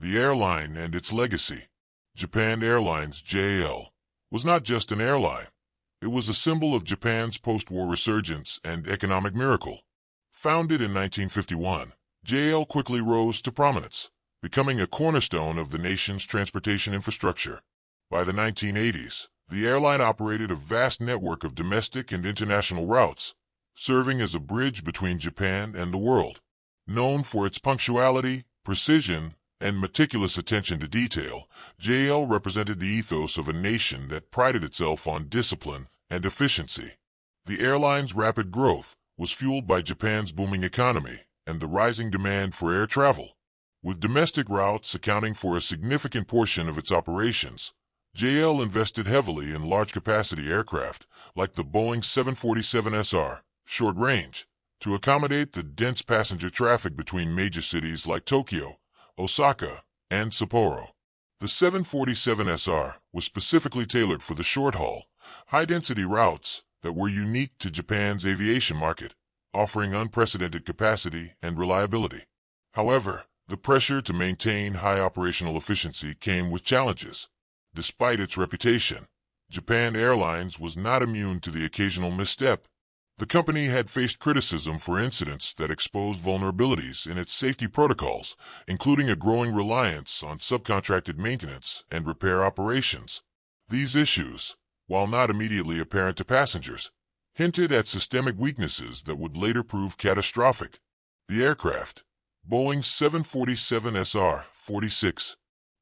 The airline and its legacy. Japan Airlines (JAL) was not just an airline. It was a symbol of Japan's post-war resurgence and economic miracle. Founded in 1951, JAL quickly rose to prominence, becoming a cornerstone of the nation's transportation infrastructure. By the 1980s, the airline operated a vast network of domestic and international routes, serving as a bridge between Japan and the world. Known for its punctuality, precision, and meticulous attention to detail, JAL represented the ethos of a nation that prided itself on discipline and efficiency. The airline's rapid growth was fueled by Japan's booming economy and the rising demand for air travel. With domestic routes accounting for a significant portion of its operations, JAL invested heavily in large-capacity aircraft like the Boeing 747SR, short range, to accommodate the dense passenger traffic between major cities like Tokyo, Osaka, and Sapporo. The 747SR was specifically tailored for the short-haul, high-density routes that were unique to Japan's aviation market, offering unprecedented capacity and reliability. However, the pressure to maintain high operational efficiency came with challenges. Despite its reputation, Japan Airlines was not immune to the occasional misstep. The company had faced criticism for incidents that exposed vulnerabilities in its safety protocols, including a growing reliance on subcontracted maintenance and repair operations. These issues, while not immediately apparent to passengers, hinted at systemic weaknesses that would later prove catastrophic. The aircraft, Boeing 747SR-46.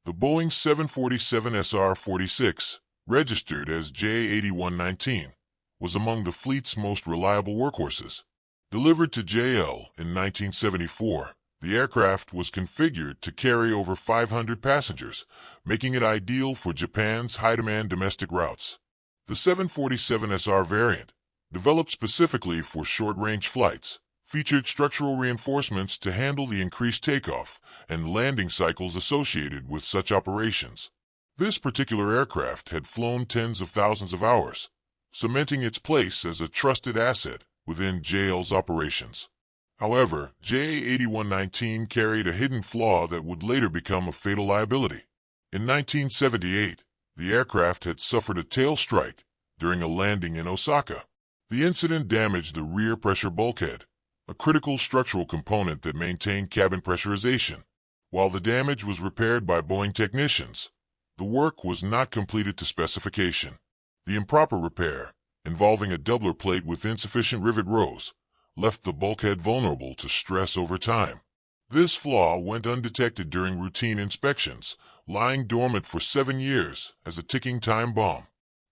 The Boeing 747SR-46, registered as J8119, was among the fleet's most reliable workhorses. Delivered to JL in 1974, the aircraft was configured to carry over 500 passengers, making it ideal for Japan's high-demand domestic routes. The 747SR variant, developed specifically for short-range flights, featured structural reinforcements to handle the increased takeoff and landing cycles associated with such operations. This particular aircraft had flown tens of thousands of hours, cementing its place as a trusted asset within JAL's operations. However, J8119 carried a hidden flaw that would later become a fatal liability. In 1978, the aircraft had suffered a tail strike during a landing in Osaka. The incident damaged the rear pressure bulkhead, a critical structural component that maintained cabin pressurization. While the damage was repaired by Boeing technicians, the work was not completed to specification. The improper repair, involving a doubler plate with insufficient rivet rows, left the bulkhead vulnerable to stress over time. This flaw went undetected during routine inspections, lying dormant for 7 years as a ticking time bomb.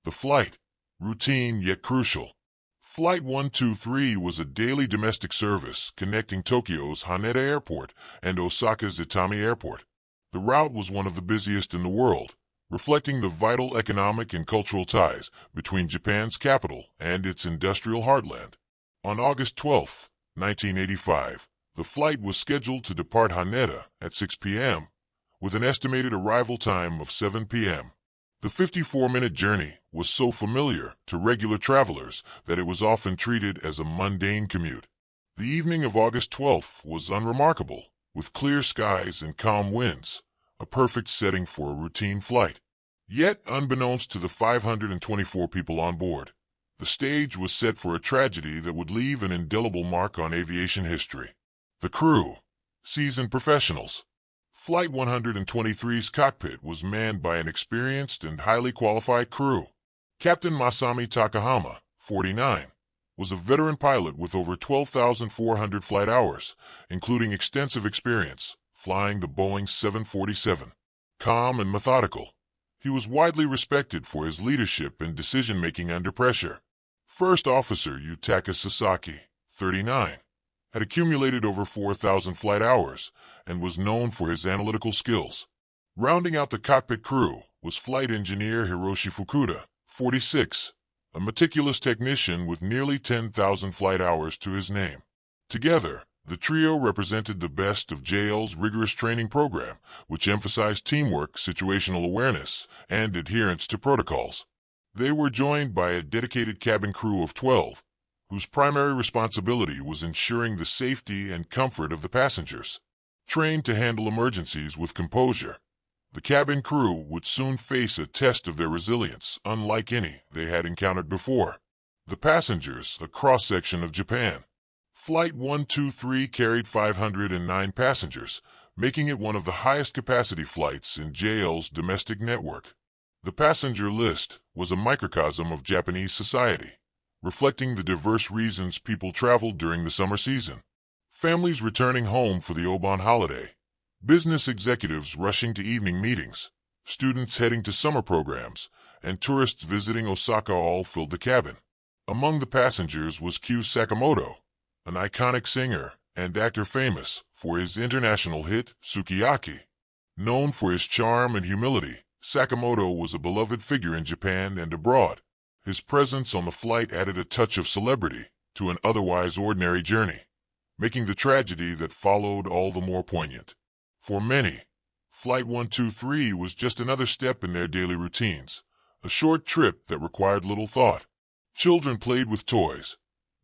The flight, routine yet crucial. Flight 123 was a daily domestic service connecting Tokyo's Haneda Airport and Osaka's Itami Airport. The route was one of the busiest in the world, reflecting the vital economic and cultural ties between Japan's capital and its industrial heartland. On August 12, 1985, the flight was scheduled to depart Haneda at 6 p.m., with an estimated arrival time of 7 p.m. The 54-minute journey was so familiar to regular travelers that it was often treated as a mundane commute. The evening of August 12th was unremarkable, with clear skies and calm winds, a perfect setting for a routine flight. Yet, unbeknownst to the 524 people on board, the stage was set for a tragedy that would leave an indelible mark on aviation history. The crew, seasoned professionals. Flight 123's cockpit was manned by an experienced and highly qualified crew. Captain Masami Takahama, 49, was a veteran pilot with over 12,400 flight hours, including extensive experience flying the Boeing 747. Calm and methodical, he was widely respected for his leadership and decision-making under pressure. First Officer Yutaka Sasaki, 39, had accumulated over 4,000 flight hours and was known for his analytical skills. Rounding out the cockpit crew was Flight Engineer Hiroshi Fukuda, 46, a meticulous technician with nearly 10,000 flight hours to his name. Together, the trio represented the best of JL's rigorous training program, which emphasized teamwork, situational awareness, and adherence to protocols. They were joined by a dedicated cabin crew of 12, whose primary responsibility was ensuring the safety and comfort of the passengers. trained to handle emergencies with composure. The cabin crew would soon face a test of their resilience, unlike any they had encountered before. The passengers, a cross-section of Japan. Flight 123 carried 509 passengers, making it one of the highest capacity flights in JL's domestic network. The passenger list was a microcosm of Japanese society, reflecting the diverse reasons people traveled during the summer season. Families returning home for the Obon holiday, business executives rushing to evening meetings, students heading to summer programs, and tourists visiting Osaka all filled the cabin. Among the passengers was Kyu Sakamoto, an iconic singer and actor famous for his international hit Sukiyaki. Known for his charm and humility, Sakamoto was a beloved figure in Japan and abroad. His presence on the flight added a touch of celebrity to an otherwise ordinary journey, making the tragedy that followed all the more poignant. For many, Flight 123 was just another step in their daily routines, a short trip that required little thought. Children played with toys,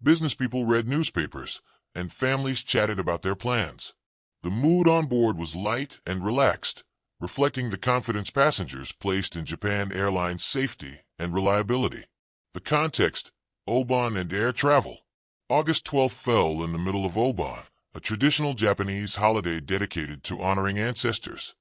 business people read newspapers, and families chatted about their plans. The mood on board was light and relaxed, reflecting the confidence passengers placed in Japan Airlines' safety and reliability. The context: Obon and air travel. August 12th fell in the middle of Obon, a traditional Japanese holiday dedicated to honoring ancestors.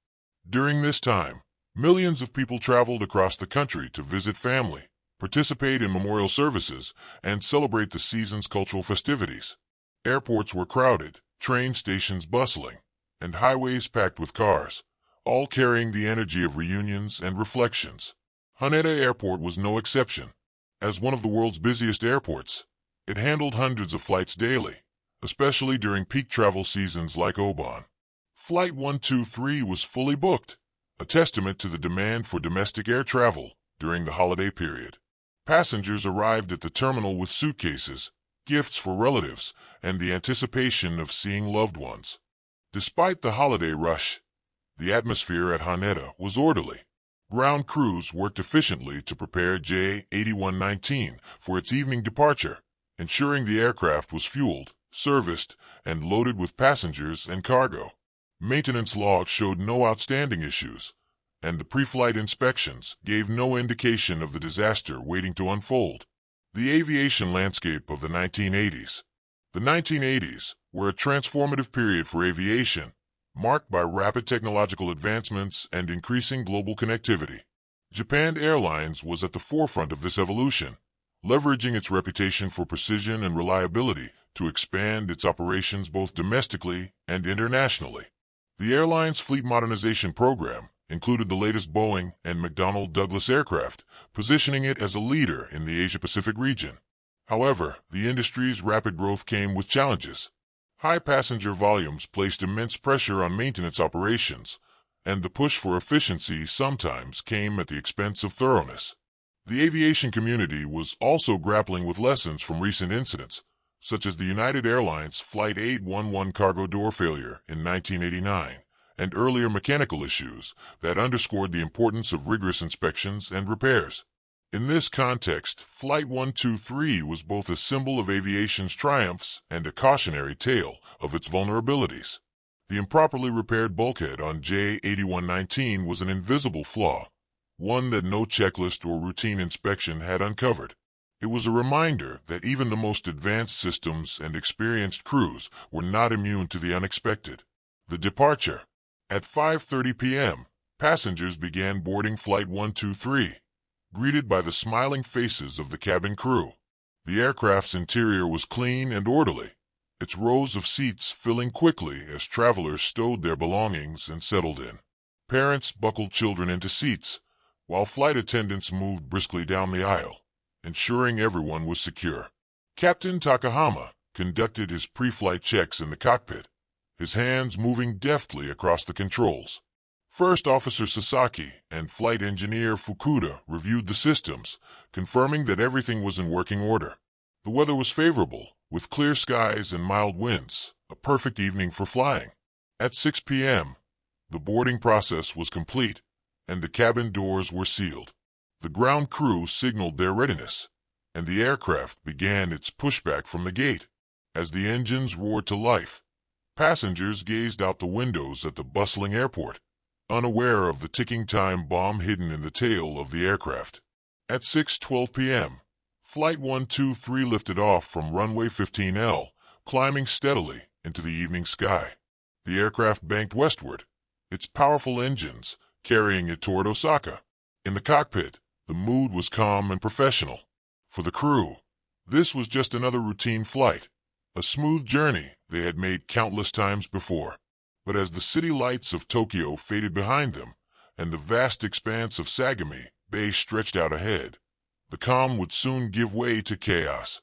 During this time, millions of people traveled across the country to visit family, participate in memorial services, and celebrate the season's cultural festivities. Airports were crowded, train stations bustling, and highways packed with cars, all carrying the energy of reunions and reflections. Haneda Airport was no exception. As one of the world's busiest airports, it handled hundreds of flights daily, especially during peak travel seasons like Obon. Flight 123 was fully booked, a testament to the demand for domestic air travel during the holiday period. Passengers arrived at the terminal with suitcases, gifts for relatives, and the anticipation of seeing loved ones. Despite the holiday rush, the atmosphere at Haneda was orderly. Ground crews worked efficiently to prepare J8119 for its evening departure, ensuring the aircraft was fueled, serviced, and loaded with passengers and cargo. Maintenance logs showed no outstanding issues, and the pre-flight inspections gave no indication of the disaster waiting to unfold. The aviation landscape of the 1980s. The 1980s were a transformative period for aviation, marked by rapid technological advancements and increasing global connectivity. Japan Airlines was at the forefront of this evolution, leveraging its reputation for precision and reliability to expand its operations both domestically and internationally. The airline's fleet modernization program included the latest Boeing and McDonnell Douglas aircraft, positioning it as a leader in the Asia-Pacific region. However, the industry's rapid growth came with challenges. High passenger volumes placed immense pressure on maintenance operations, and the push for efficiency sometimes came at the expense of thoroughness. The aviation community was also grappling with lessons from recent incidents, such as the United Airlines Flight 811 cargo door failure in 1989, and earlier mechanical issues that underscored the importance of rigorous inspections and repairs. In this context, Flight 123 was both a symbol of aviation's triumphs and a cautionary tale of its vulnerabilities. The improperly repaired bulkhead on J8119 was an invisible flaw, one that no checklist or routine inspection had uncovered. It was a reminder that even the most advanced systems and experienced crews were not immune to the unexpected. The departure. At 5:30 p.m., passengers began boarding Flight 123, greeted by the smiling faces of the cabin crew. The aircraft's interior was clean and orderly, its rows of seats filling quickly as travelers stowed their belongings and settled in. Parents buckled children into seats, while flight attendants moved briskly down the aisle, ensuring everyone was secure. Captain Takahama conducted his pre-flight checks in the cockpit, his hands moving deftly across the controls. First Officer Sasaki and Flight Engineer Fukuda reviewed the systems, confirming that everything was in working order. The weather was favorable, with clear skies and mild winds, a perfect evening for flying. At 6 p.m., the boarding process was complete, and the cabin doors were sealed. The ground crew signaled their readiness, and the aircraft began its pushback from the gate. As the engines roared to life, Passengers gazed out the windows at the bustling airport, unaware of the ticking time bomb hidden in the tail of the aircraft. At 6:12 p.m., Flight 123 lifted off from runway 15L, climbing steadily into the evening sky. The aircraft banked westward, its powerful engines carrying it toward Osaka. In the cockpit, the mood was calm and professional. For the crew, this was just another routine flight, a smooth journey they had made countless times before. But as the city lights of Tokyo faded behind them, and the vast expanse of Sagami Bay stretched out ahead, the calm would soon give way to chaos.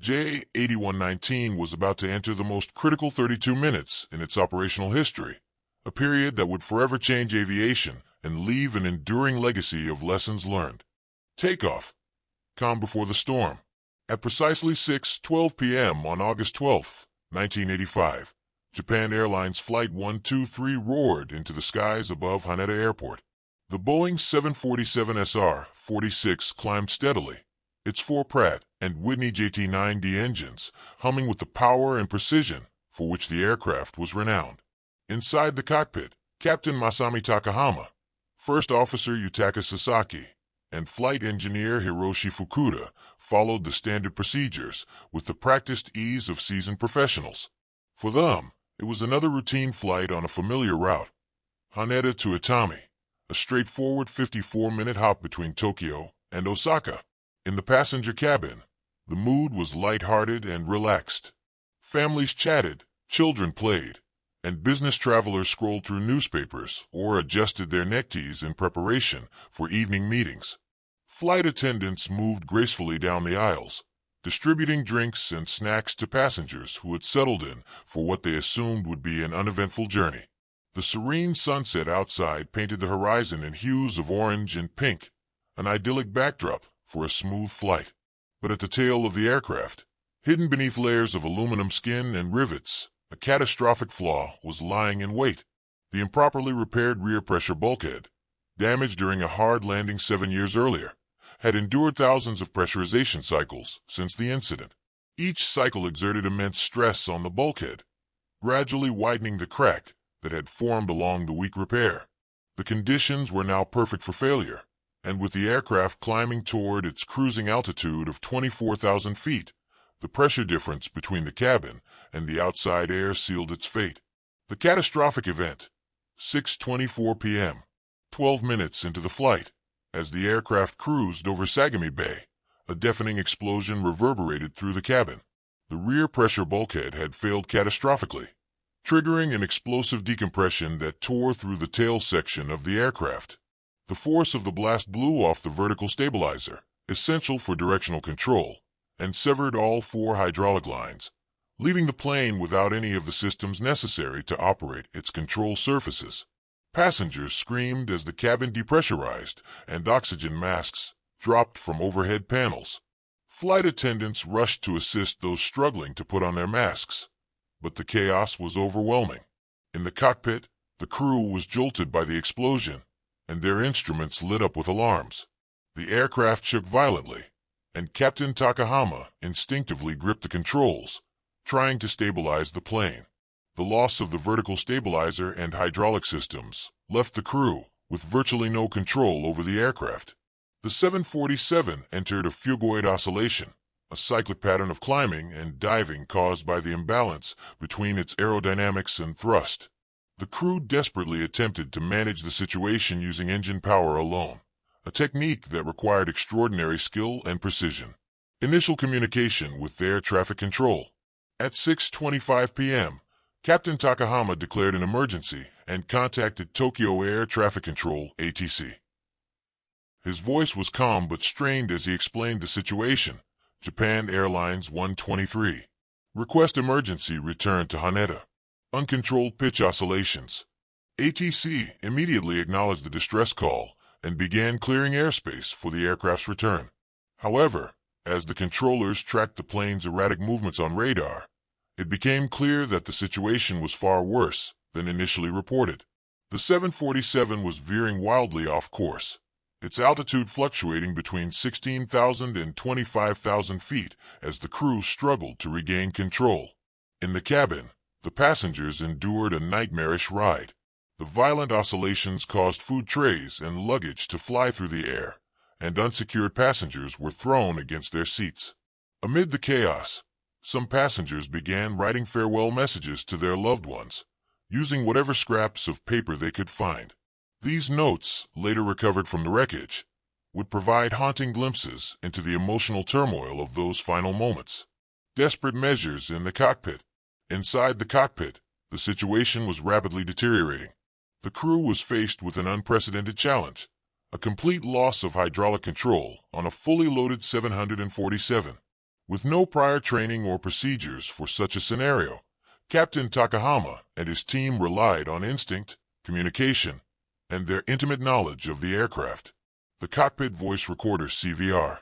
J8119 was about to enter the most critical 32 minutes in its operational history, a period that would forever change aviation and leave an enduring legacy of lessons learned. Takeoff. Calm before the storm. At precisely 6:12 p.m. on August 12, 1985, Japan Airlines Flight 123 roared into the skies above Haneda Airport. The Boeing 747 SR-46 climbed steadily, its four Pratt and Whitney JT9D engines humming with the power and precision for which the aircraft was renowned. Inside the cockpit, Captain Masami Takahama, First Officer Yutaka Sasaki, and Flight Engineer Hiroshi Fukuda followed the standard procedures with the practiced ease of seasoned professionals. For them, it was another routine flight on a familiar route, Haneda to Itami, a straightforward 54-minute hop between Tokyo and Osaka. In the passenger cabin, the mood was light-hearted and relaxed. Families chatted, children played, and business travelers scrolled through newspapers or adjusted their neckties in preparation for evening meetings. Flight attendants moved gracefully down the aisles, distributing drinks and snacks to passengers who had settled in for what they assumed would be an uneventful journey. The serene sunset outside painted the horizon in hues of orange and pink, an idyllic backdrop for a smooth flight. But at the tail of the aircraft, hidden beneath layers of aluminum skin and rivets, a catastrophic flaw was lying in wait. The improperly repaired rear pressure bulkhead, damaged during a hard landing 7 years earlier, had endured thousands of pressurization cycles since the incident. Each cycle exerted immense stress on the bulkhead, gradually widening the crack that had formed along the weak repair. The conditions were now perfect for failure, and with the aircraft climbing toward its cruising altitude of 24,000 feet, the pressure difference between the cabin and the outside air sealed its fate. The catastrophic event, 6:24 p.m., 12 minutes into the flight. As the aircraft cruised over Sagami Bay, a deafening explosion reverberated through the cabin. The rear pressure bulkhead had failed catastrophically, triggering an explosive decompression that tore through the tail section of the aircraft. The force of the blast blew off the vertical stabilizer, essential for directional control, and severed all 4 hydraulic lines, leaving the plane without any of the systems necessary to operate its control surfaces. Passengers screamed as the cabin depressurized and oxygen masks dropped from overhead panels. Flight attendants rushed to assist those struggling to put on their masks, but the chaos was overwhelming. In the cockpit, the crew was jolted by the explosion, and their instruments lit up with alarms. The aircraft shook violently, and Captain Takahama instinctively gripped the controls, trying to stabilize the plane. The loss of the vertical stabilizer and hydraulic systems left the crew with virtually no control over the aircraft. The 747 entered a fugoid oscillation, a cyclic pattern of climbing and diving caused by the imbalance between its aerodynamics and thrust. The crew desperately attempted to manage the situation using engine power alone, a technique that required extraordinary skill and precision. Initial communication with air traffic control. At 6:25 p.m., Captain Takahama declared an emergency and contacted Tokyo Air Traffic Control, ATC. His voice was calm but strained as he explained the situation. Japan Airlines 123. Request emergency return to Haneda. Uncontrolled pitch oscillations. ATC immediately acknowledged the distress call and began clearing airspace for the aircraft's return. However, as the controllers tracked the plane's erratic movements on radar, it became clear that the situation was far worse than initially reported. The 747 was veering wildly off course, its altitude fluctuating between 16,000 and 25,000 feet as the crew struggled to regain control. In the cabin, the passengers endured a nightmarish ride. The violent oscillations caused food trays and luggage to fly through the air, and unsecured passengers were thrown against their seats. Amid the chaos, some passengers began writing farewell messages to their loved ones, using whatever scraps of paper they could find. These notes, later recovered from the wreckage, would provide haunting glimpses into the emotional turmoil of those final moments. Desperate measures in the cockpit. Inside the cockpit, the situation was rapidly deteriorating. The crew was faced with an unprecedented challenge, a complete loss of hydraulic control on a fully loaded 747. With no prior training or procedures for such a scenario, Captain Takahama and his team relied on instinct, communication, and their intimate knowledge of the aircraft. The cockpit voice recorder CVR,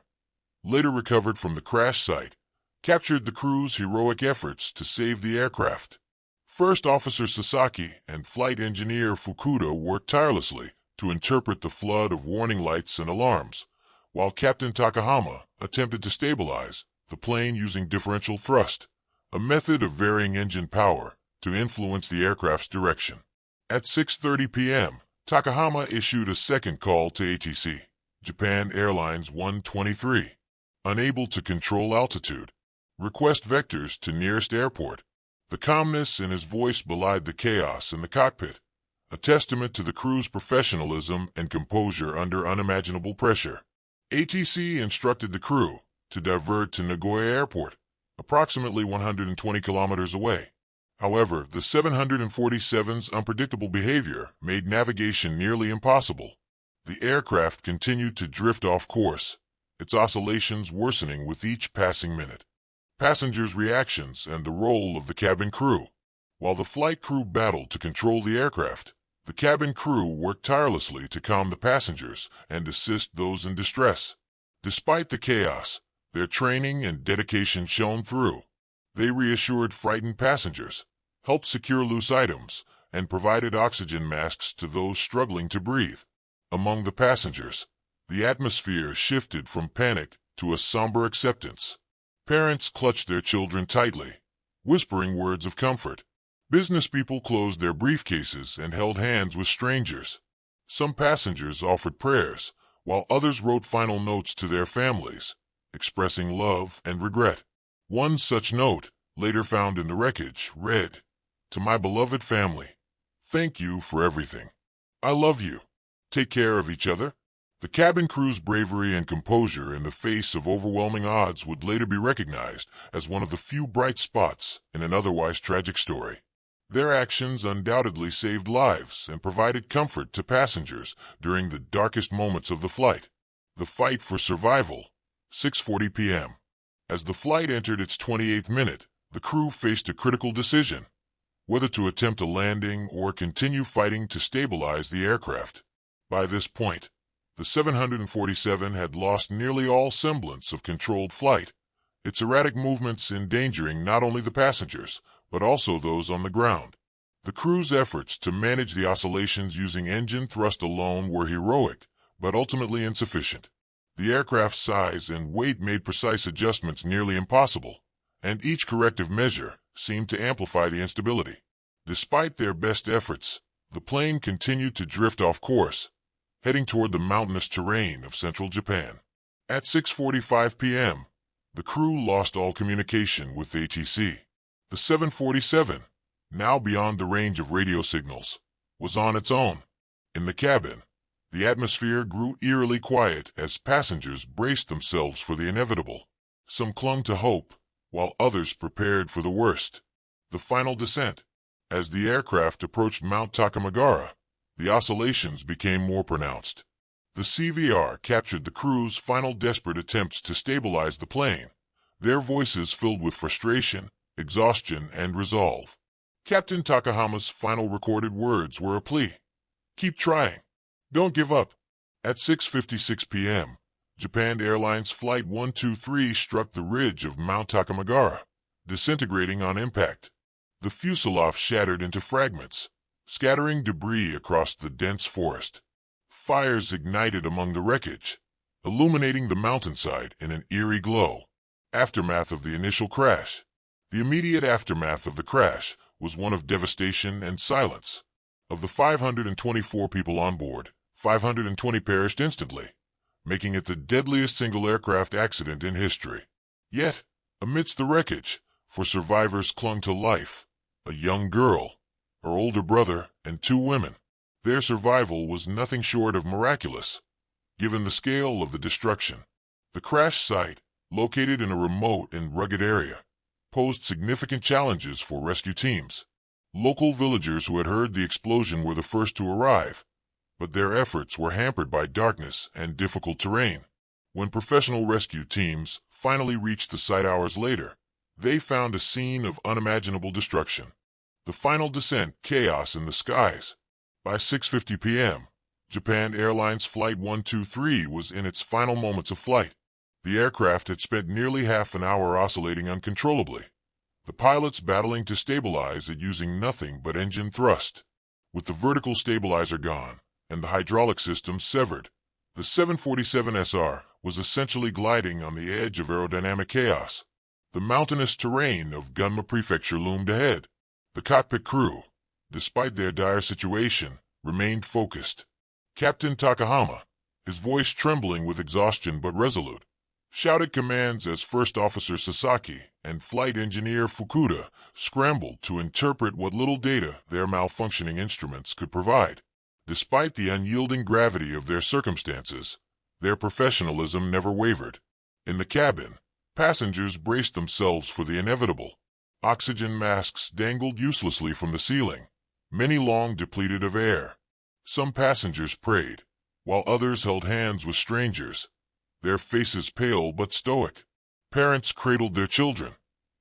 later recovered from the crash site, captured the crew's heroic efforts to save the aircraft. First Officer Sasaki and Flight Engineer Fukuda worked tirelessly to interpret the flood of warning lights and alarms, while Captain Takahama attempted to stabilize the plane using differential thrust, a method of varying engine power to influence the aircraft's direction. At 6:30 p.m., Takahama issued a second call to ATC, Japan Airlines 123. Unable to control altitude, request vectors to nearest airport. The calmness in his voice belied the chaos in the cockpit, a testament to the crew's professionalism and composure under unimaginable pressure. ATC instructed the crew to divert to Nagoya Airport, approximately 120 kilometers away. However, the 747's unpredictable behavior made navigation nearly impossible. The aircraft continued to drift off course, its oscillations worsening with each passing minute. Passengers' reactions and the role of the cabin crew. While the flight crew battled to control the aircraft, the cabin crew worked tirelessly to calm the passengers and assist those in distress. Despite the chaos, their training and dedication shone through. They reassured frightened passengers, helped secure loose items, and provided oxygen masks to those struggling to breathe. Among the passengers, the atmosphere shifted from panic to a somber acceptance. Parents clutched their children tightly, whispering words of comfort. Business people closed their briefcases and held hands with strangers. Some passengers offered prayers, while others wrote final notes to their families, expressing love and regret. One such note, later found in the wreckage, read, "To my beloved family, thank you for everything. I love you. Take care of each other." The cabin crew's bravery and composure in the face of overwhelming odds would later be recognized as one of the few bright spots in an otherwise tragic story. Their actions undoubtedly saved lives and provided comfort to passengers during the darkest moments of the flight. The fight for survival. 6:40 p.m. As the flight entered its 28th minute, the crew faced a critical decision, whether to attempt a landing or continue fighting to stabilize the aircraft. By this point, the 747 had lost nearly all semblance of controlled flight, its erratic movements endangering not only the passengers, but also those on the ground. The crew's efforts to manage the oscillations using engine thrust alone were heroic, but ultimately insufficient. The aircraft's size and weight made precise adjustments nearly impossible, and each corrective measure seemed to amplify the instability. Despite their best efforts, the plane continued to drift off course, heading toward the mountainous terrain of central Japan. At 6:45 p.m., the crew lost all communication with ATC. The 747, now beyond the range of radio signals, was on its own. In the cabin, the atmosphere grew eerily quiet as passengers braced themselves for the inevitable. Some clung to hope, while others prepared for the worst. The final descent. As the aircraft approached Mount Takamagara, the oscillations became more pronounced. The CVR captured the crew's final desperate attempts to stabilize the plane, their voices filled with frustration, exhaustion, and resolve. Captain Takahama's final recorded words were a plea. "Keep trying. Don't give up." At 6:56 p.m., Japan Airlines Flight 123 struck the ridge of Mount Takamagara, disintegrating on impact. The fuselage shattered into fragments, scattering debris across the dense forest. Fires ignited among the wreckage, illuminating the mountainside in an eerie glow. Aftermath of the initial crash. The immediate aftermath of the crash was one of devastation and silence. Of the 524 people on board, 520 perished instantly, making it the deadliest single aircraft accident in history. Yet, amidst the wreckage, four survivors clung to life: a young girl, her older brother, and two women. Their survival was nothing short of miraculous, given the scale of the destruction. The crash site, located in a remote and rugged area, posed significant challenges for rescue teams. Local villagers who had heard the explosion were the first to arrive, but their efforts were hampered by darkness and difficult terrain. When professional rescue teams finally reached the site hours later, they found a scene of unimaginable destruction. The final descent, chaos in the skies. By 6:50 p.m., Japan Airlines Flight 123 was in its final moments of flight. The aircraft had spent nearly half an hour oscillating uncontrollably, the pilots battling to stabilize it using nothing but engine thrust. With the vertical stabilizer gone and the hydraulic system severed, the 747SR was essentially gliding on the edge of aerodynamic chaos. The mountainous terrain of Gunma Prefecture loomed ahead. The cockpit crew, despite their dire situation, remained focused. Captain Takahama, his voice trembling with exhaustion but resolute, shouted commands as First Officer Sasaki and Flight Engineer Fukuda scrambled to interpret what little data their malfunctioning instruments could provide. Despite the unyielding gravity of their circumstances, their professionalism never wavered. In the cabin, passengers braced themselves for the inevitable. Oxygen masks dangled uselessly from the ceiling, many long depleted of air. Some passengers prayed, while others held hands with strangers, their faces pale but stoic. Parents cradled their children,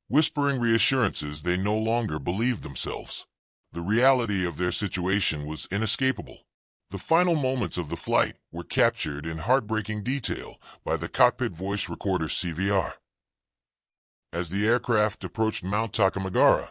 whispering reassurances they no longer believed themselves. The reality of their situation was inescapable. The final moments of the flight were captured in heartbreaking detail by the cockpit voice recorder CVR. As the aircraft approached Mount Takamagara,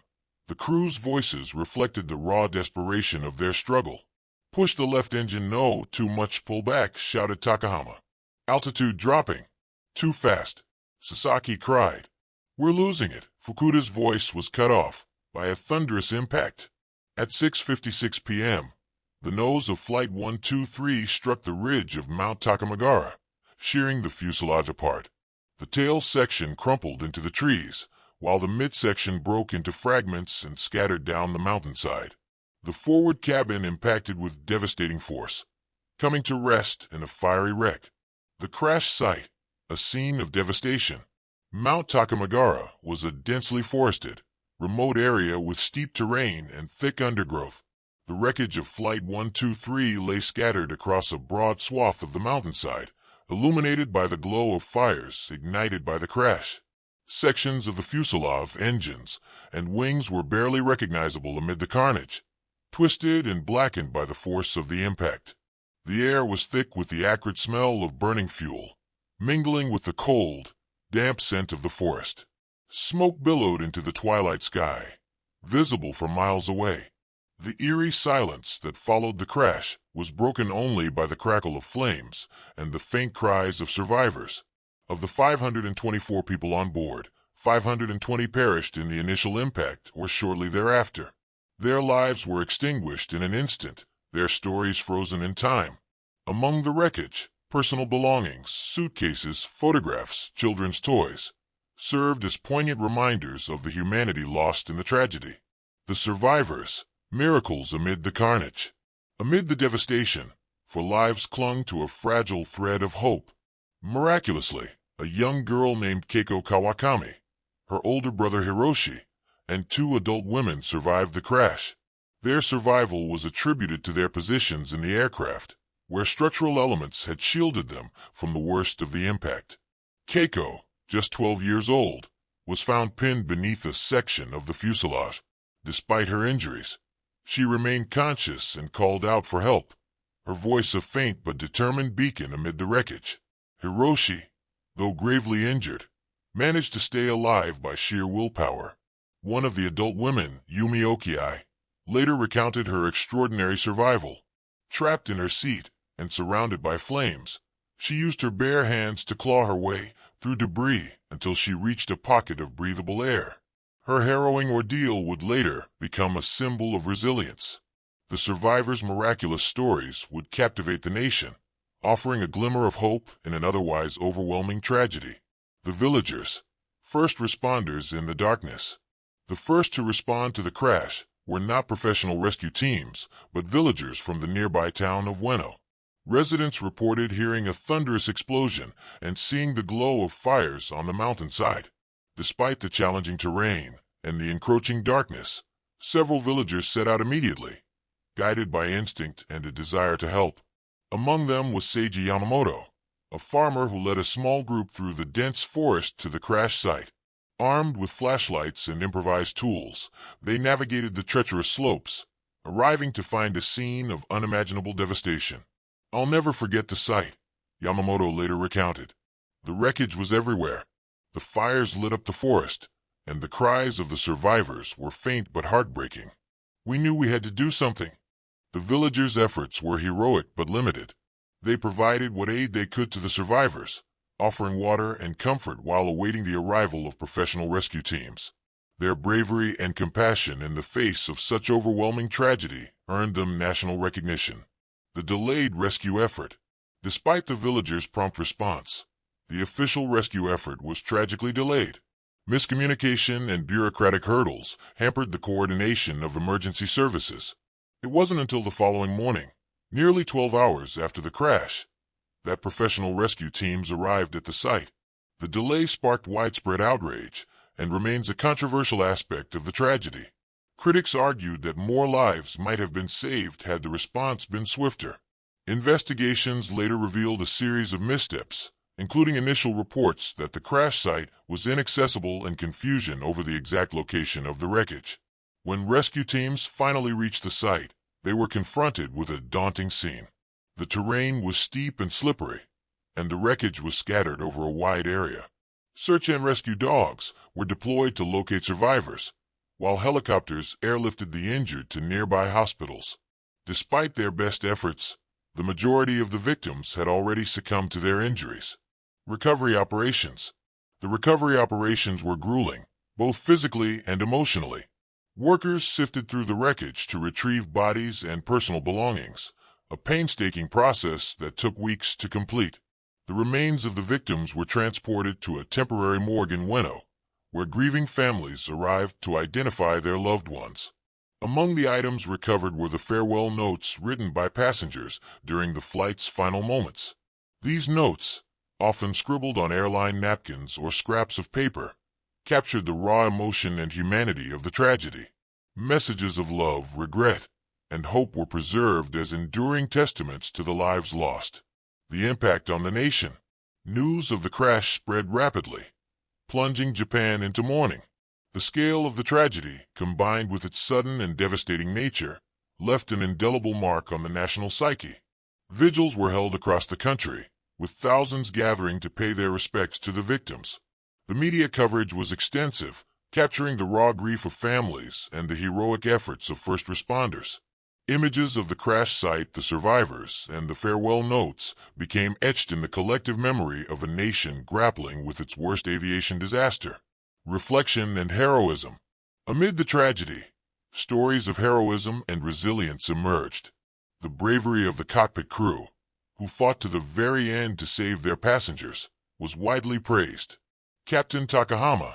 the crew's voices reflected the raw desperation of their struggle. "Push the left engine, no, too much, pull back," shouted Takahama. "Altitude dropping. Too fast," Sasaki cried. "We're losing it." Fukuda's voice was cut off by a thunderous impact. At 6:56 p.m., the nose of Flight 123 struck the ridge of Mount Takamagara, shearing the fuselage apart. The tail section crumpled into the trees, while the midsection broke into fragments and scattered down the mountainside. The forward cabin impacted with devastating force, coming to rest in a fiery wreck. The crash site, a scene of devastation. Mount Takamagara was a densely forested, remote area with steep terrain and thick undergrowth. The wreckage of Flight 123 lay scattered across a broad swath of the mountainside, illuminated by the glow of fires ignited by the crash. Sections of the fuselage, engines, and wings were barely recognizable amid the carnage, twisted and blackened by the force of the impact. The air was thick with the acrid smell of burning fuel, mingling with the cold, damp scent of the forest. Smoke billowed into the twilight sky, visible for miles away. The eerie silence that followed the crash was broken only by the crackle of flames and the faint cries of survivors. Of the 524 people on board, 520 perished in the initial impact or shortly thereafter. Their lives were extinguished in an instant, their stories frozen in time. Among the wreckage, personal belongings, suitcases, photographs, children's toys, served as poignant reminders of the humanity lost in the tragedy. The survivors, miracles amid the carnage. Amid the devastation, for lives clung to a fragile thread of hope. Miraculously, a young girl named Keiko Kawakami, her older brother Hiroshi, and two adult women survived the crash. Their survival was attributed to their positions in the aircraft, where structural elements had shielded them from the worst of the impact. Keiko, just 12 years old, was found pinned beneath a section of the fuselage. Despite her injuries, she remained conscious and called out for help, her voice a faint but determined beacon amid the wreckage. Hiroshi, though gravely injured, managed to stay alive by sheer willpower. One of the adult women, Yumi Okiai, later recounted her extraordinary survival. Trapped in her seat and surrounded by flames, she used her bare hands to claw her way through debris until she reached a pocket of breathable air. Her harrowing ordeal would later become a symbol of resilience. The survivors' miraculous stories would captivate the nation, offering a glimmer of hope in an otherwise overwhelming tragedy. The villagers, first responders in the darkness. The first to respond to the crash were not professional rescue teams, but villagers from the nearby town of Ueno. Residents reported hearing a thunderous explosion and seeing the glow of fires on the mountainside. Despite the challenging terrain and the encroaching darkness, several villagers set out immediately, guided by instinct and a desire to help. Among them was Seiji Yamamoto, a farmer who led a small group through the dense forest to the crash site. Armed with flashlights and improvised tools, they navigated the treacherous slopes, arriving to find a scene of unimaginable devastation. "I'll never forget the sight," Yamamoto later recounted. "The wreckage was everywhere. The fires lit up the forest, and the cries of the survivors were faint but heartbreaking. We knew we had to do something." The villagers' efforts were heroic but limited. They provided what aid they could to the survivors, offering water and comfort while awaiting the arrival of professional rescue teams. Their bravery and compassion in the face of such overwhelming tragedy earned them national recognition. The delayed rescue effort. Despite the villagers' prompt response, the official rescue effort was tragically delayed. Miscommunication and bureaucratic hurdles hampered the coordination of emergency services. It wasn't until the following morning, nearly 12 hours after the crash, that professional rescue teams arrived at the site. The delay sparked widespread outrage and remains a controversial aspect of the tragedy. Critics argued that more lives might have been saved had the response been swifter. Investigations later revealed a series of missteps, including initial reports that the crash site was inaccessible and confusion over the exact location of the wreckage. When rescue teams finally reached the site, they were confronted with a daunting scene. The terrain was steep and slippery, and the wreckage was scattered over a wide area. Search and rescue dogs were deployed to locate survivors, while helicopters airlifted the injured to nearby hospitals. Despite their best efforts, the majority of the victims had already succumbed to their injuries. Recovery operations. The recovery operations were grueling, both physically and emotionally. Workers sifted through the wreckage to retrieve bodies and personal belongings, a painstaking process that took weeks to complete. The remains of the victims were transported to a temporary morgue in Ueno, where grieving families arrived to identify their loved ones. Among the items recovered were the farewell notes written by passengers during the flight's final moments. These notes, often scribbled on airline napkins or scraps of paper, captured the raw emotion and humanity of the tragedy. Messages of love, regret, and hope were preserved as enduring testaments to the lives lost. The impact on the nation. News of the crash spread rapidly, plunging Japan into mourning. The scale of the tragedy, combined with its sudden and devastating nature, left an indelible mark on the national psyche. Vigils were held across the country, with thousands gathering to pay their respects to the victims. The media coverage was extensive, capturing the raw grief of families and the heroic efforts of first responders. Images of the crash site, the survivors, and the farewell notes became etched in the collective memory of a nation grappling with its worst aviation disaster. Reflection and heroism. Amid the tragedy, stories of heroism and resilience emerged. The bravery of the cockpit crew, who fought to the very end to save their passengers, was widely praised. Captain Takahama,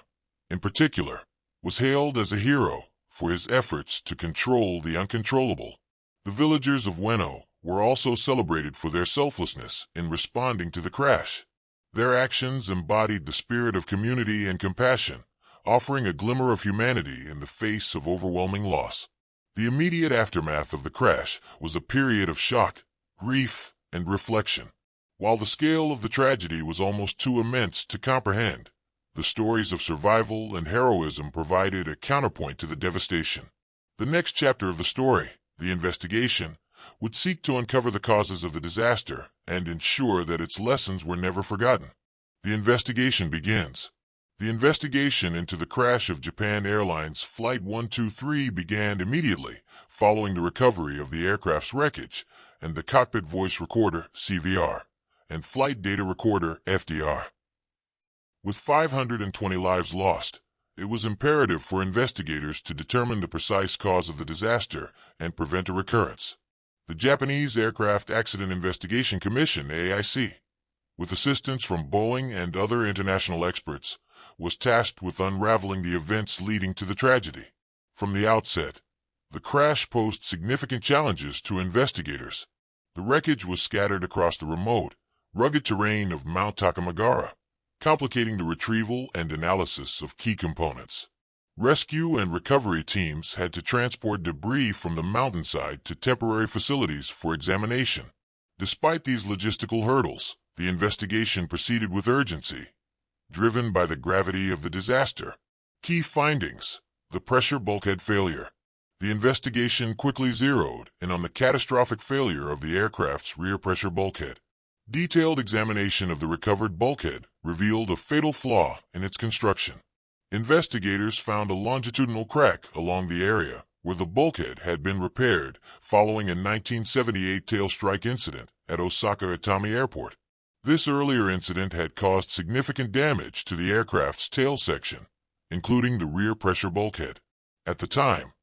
in particular, was hailed as a hero for his efforts to control the uncontrollable. The villagers of Ueno were also celebrated for their selflessness in responding to the crash. Their actions embodied the spirit of community and compassion, offering a glimmer of humanity in the face of overwhelming loss. The immediate aftermath of the crash was a period of shock, grief, and reflection. While the scale of the tragedy was almost too immense to comprehend, the stories of survival and heroism provided a counterpoint to the devastation. The next chapter of the story, the investigation, would seek to uncover the causes of the disaster and ensure that its lessons were never forgotten. The investigation begins. The investigation into the crash of Japan Airlines Flight 123 began immediately following the recovery of the aircraft's wreckage and the cockpit voice recorder, CVR, and flight data recorder, FDR. With 520 lives lost It was imperative for investigators to determine the precise cause of the disaster and prevent a recurrence. The Japanese Aircraft Accident Investigation Commission, AIC, with assistance from Boeing and other international experts, was tasked with unraveling the events leading to the tragedy. From the outset, the crash posed significant challenges to investigators. The wreckage was scattered across the remote, rugged terrain of Mount Takamagara, complicating the retrieval and analysis of key components. Rescue and recovery teams had to transport debris from the mountainside to temporary facilities for examination. Despite these logistical hurdles, the investigation proceeded with urgency, driven by the gravity of the disaster. Key findings: the pressure bulkhead failure. The investigation quickly zeroed in on the catastrophic failure of the aircraft's rear pressure bulkhead. Detailed examination of the recovered bulkhead revealed a fatal flaw in its construction. Investigators found a longitudinal crack along the area where the bulkhead had been repaired following a 1978 tail strike incident at Osaka Itami Airport. This earlier incident had caused significant damage to the aircraft's tail section, including the rear pressure bulkhead. At the time,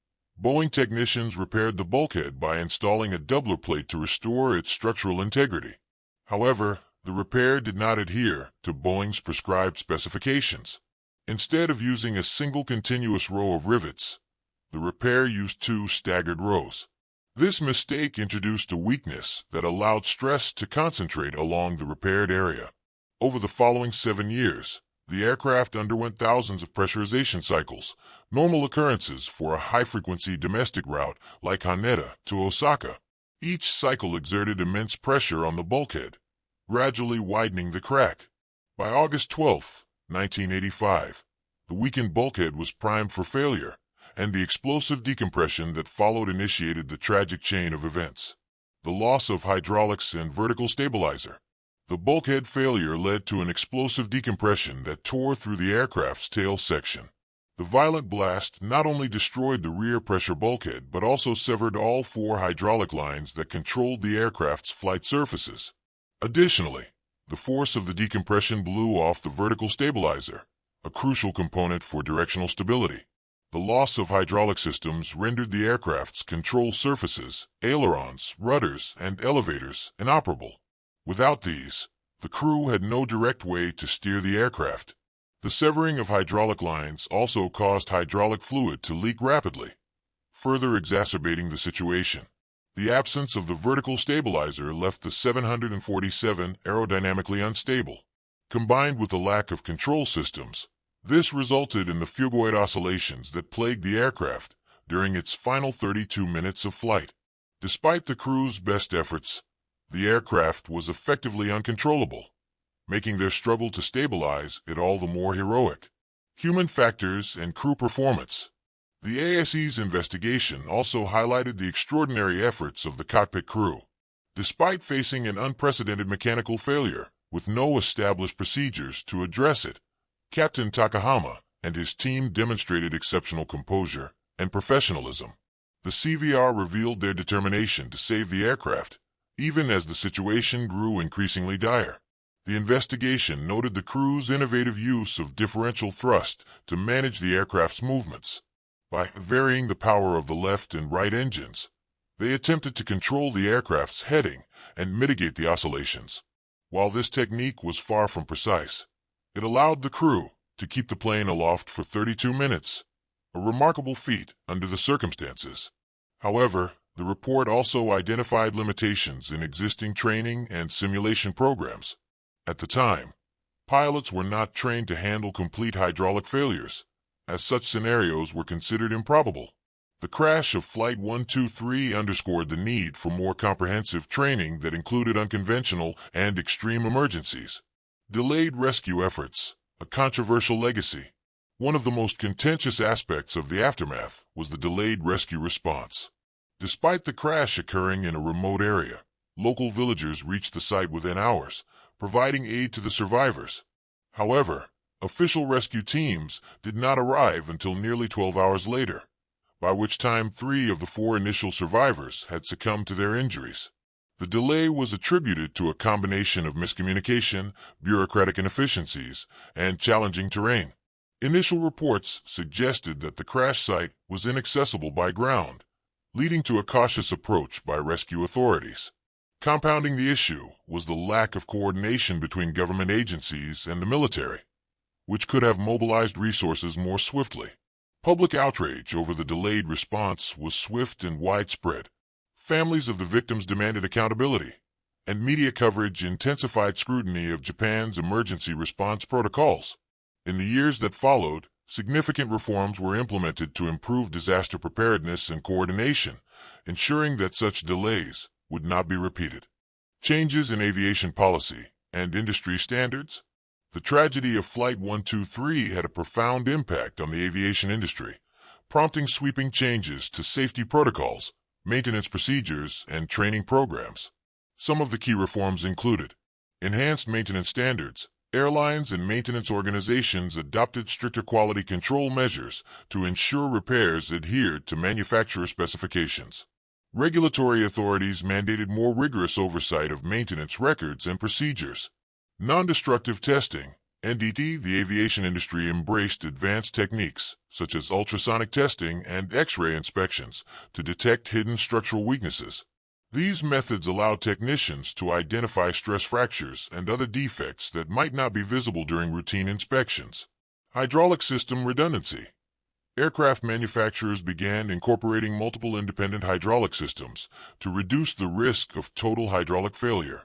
Boeing technicians repaired the bulkhead by installing a doubler plate to restore its structural integrity. However, the repair did not adhere to Boeing's prescribed specifications. Instead of using a single continuous row of rivets, the repair used 2 staggered rows. This mistake introduced a weakness that allowed stress to concentrate along the repaired area. Over the following 7 years, the aircraft underwent thousands of pressurization cycles, normal occurrences for a high-frequency domestic route like Haneda to Osaka. Each cycle exerted immense pressure on the bulkhead, gradually widening the crack. By August 12, 1985, the weakened bulkhead was primed for failure, and the explosive decompression that followed initiated the tragic chain of events. The loss of hydraulics and vertical stabilizer. The bulkhead failure led to an explosive decompression that tore through the aircraft's tail section. The violent blast not only destroyed the rear pressure bulkhead but also severed all 4 hydraulic lines that controlled the aircraft's flight surfaces. Additionally, the force of the decompression blew off the vertical stabilizer, a crucial component for directional stability. The loss of hydraulic systems rendered the aircraft's control surfaces, ailerons, rudders, and elevators inoperable. Without these, the crew had no direct way to steer the aircraft. The severing of hydraulic lines also caused hydraulic fluid to leak rapidly, further exacerbating the situation. The absence of the vertical stabilizer left the 747 aerodynamically unstable. Combined with the lack of control systems, this resulted in the phugoid oscillations that plagued the aircraft during its final 32 minutes of flight. Despite the crew's best efforts, the aircraft was effectively uncontrollable, making their struggle to stabilize it all the more heroic. Human factors and crew performance. The ASE's investigation also highlighted the extraordinary efforts of the cockpit crew. Despite facing an unprecedented mechanical failure, with no established procedures to address it, Captain Takahama and his team demonstrated exceptional composure and professionalism. The CVR revealed their determination to save the aircraft, even as the situation grew increasingly dire. The investigation noted the crew's innovative use of differential thrust to manage the aircraft's movements. By varying the power of the left and right engines, they attempted to control the aircraft's heading and mitigate the oscillations. While this technique was far from precise, it allowed the crew to keep the plane aloft for 32 minutes, a remarkable feat under the circumstances. However, the report also identified limitations in existing training and simulation programs. At the time, pilots were not trained to handle complete hydraulic failures, as such scenarios were considered improbable. The crash of Flight 123 underscored the need for more comprehensive training that included unconventional and extreme emergencies. Delayed rescue efforts, a controversial legacy. One of the most contentious aspects of the aftermath was the delayed rescue response. Despite the crash occurring in a remote area, local villagers reached the site within hours, providing aid to the survivors. However, official rescue teams did not arrive until nearly 12 hours later, by which time 3 of the 4 initial survivors had succumbed to their injuries. The delay was attributed to a combination of miscommunication, bureaucratic inefficiencies, and challenging terrain. Initial reports suggested that the crash site was inaccessible by ground, leading to a cautious approach by rescue authorities. Compounding the issue was the lack of coordination between government agencies and the military, which could have mobilized resources more swiftly. Public outrage over the delayed response was swift and widespread. Families of the victims demanded accountability, and media coverage intensified scrutiny of Japan's emergency response protocols. In the years that followed, significant reforms were implemented to improve disaster preparedness and coordination, ensuring that such delays would not be repeated. Changes in aviation policy and industry standards. The tragedy of Flight 123 had a profound impact on the aviation industry, prompting sweeping changes to safety protocols, maintenance procedures, and training programs. Some of the key reforms included enhanced maintenance standards. Airlines and maintenance organizations adopted stricter quality control measures to ensure repairs adhered to manufacturer specifications. Regulatory authorities mandated more rigorous oversight of maintenance records and procedures. Non-destructive testing. NDT. The aviation industry embraced advanced techniques, such as ultrasonic testing and X-ray inspections, to detect hidden structural weaknesses. These methods allowed technicians to identify stress fractures and other defects that might not be visible during routine inspections. Hydraulic system redundancy. Aircraft manufacturers began incorporating multiple independent hydraulic systems to reduce the risk of total hydraulic failure.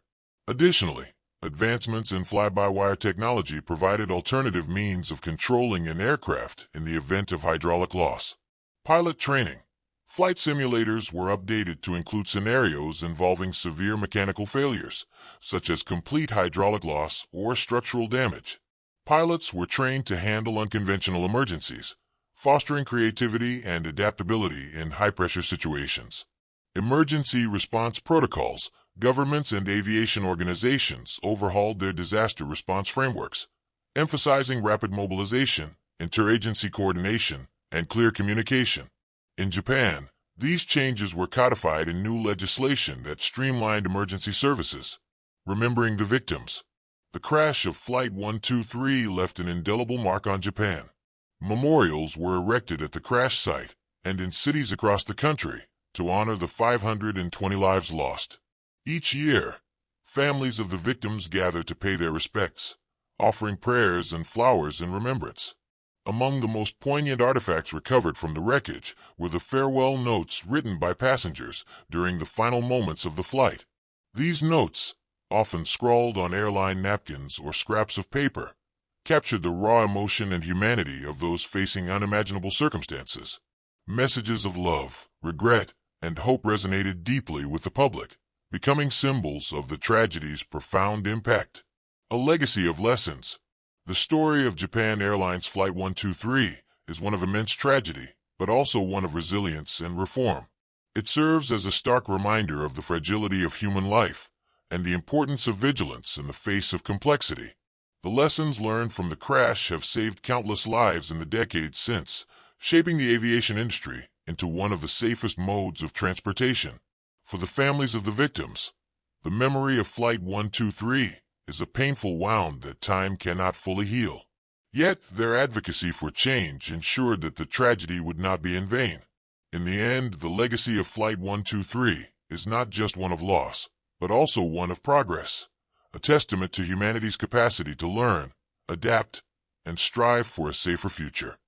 Additionally, advancements in fly-by-wire technology provided alternative means of controlling an aircraft in the event of hydraulic loss. Pilot training. Flight simulators were updated to include scenarios involving severe mechanical failures, such as complete hydraulic loss or structural damage. Pilots were trained to handle unconventional emergencies, fostering creativity and adaptability in high-pressure situations. Emergency response protocols. Governments and aviation organizations overhauled their disaster response frameworks, emphasizing rapid mobilization, interagency coordination, and clear communication. In Japan, these changes were codified in new legislation that streamlined emergency services. Remembering the victims. The crash of Flight 123 left an indelible mark on Japan. Memorials were erected at the crash site and in cities across the country to honor the 520 lives lost. Each year, families of the victims gather to pay their respects, offering prayers and flowers in remembrance. Among the most poignant artifacts recovered from the wreckage were the farewell notes written by passengers during the final moments of the flight. These notes, often scrawled on airline napkins or scraps of paper, captured the raw emotion and humanity of those facing unimaginable circumstances. Messages of love, regret, and hope resonated deeply with the public, becoming symbols of the tragedy's profound impact. A legacy of lessons. The story of Japan Airlines Flight 123 is one of immense tragedy, but also one of resilience and reform. It serves as a stark reminder of the fragility of human life and the importance of vigilance in the face of complexity. The lessons learned from the crash have saved countless lives in the decades since, shaping the aviation industry into one of the safest modes of transportation. For the families of the victims, the memory of Flight 123 is a painful wound that time cannot fully heal. Yet, their advocacy for change ensured that the tragedy would not be in vain. In the end, the legacy of Flight 123 is not just one of loss, but also one of progress, a testament to humanity's capacity to learn, adapt, and strive for a safer future.